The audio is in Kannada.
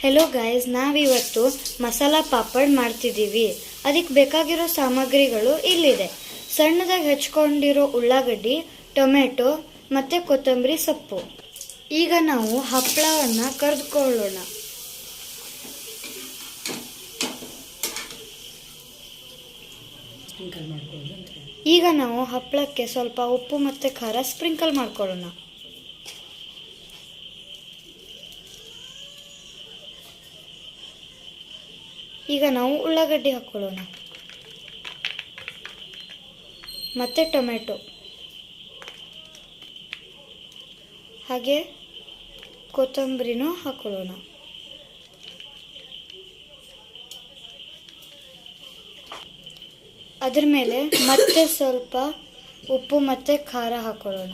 ಹೆಲೋ ಗೈಸ್, ನಾವಿವತ್ತು ಮಸಾಲ ಪಾಪಡ್ ಮಾಡ್ತಿದ್ದೀವಿ. ಅದಕ್ಕೆ ಬೇಕಾಗಿರೋ ಸಾಮಗ್ರಿಗಳು ಇಲ್ಲಿದೆ. ಸಣ್ಣದಾಗಿ ಹೆಚ್ಕೊಂಡಿರೋ ಉಳ್ಳಾಗಡ್ಡಿ, ಟೊಮೆಟೊ ಮತ್ತು ಕೊತ್ತಂಬರಿ ಸೊಪ್ಪು. ಈಗ ನಾವು ಹಪ್ಪಳವನ್ನು ಕರೆದುಕೊಳ್ಳೋಣ. ಈಗ ನಾವು ಹಪ್ಪಳಕ್ಕೆ ಸ್ವಲ್ಪ ಉಪ್ಪು ಮತ್ತು ಖಾರ ಸ್ಪ್ರಿಂಕಲ್ ಮಾಡ್ಕೊಳ್ಳೋಣ. ಈಗ ನಾವು ಉಳ್ಳಾಗಡ್ಡಿ ಹಾಕ್ಕೊಳ್ಳೋಣ ಮತ್ತು ಟೊಮೆಟೊ, ಹಾಗೆ ಕೊತ್ತಂಬರಿನೂ ಹಾಕ್ಕೊಳ್ಳೋಣ. ಅದ್ರ ಮೇಲೆ ಮತ್ತೆ ಸ್ವಲ್ಪ ಉಪ್ಪು ಮತ್ತು ಖಾರ ಹಾಕ್ಕೊಳ್ಳೋಣ.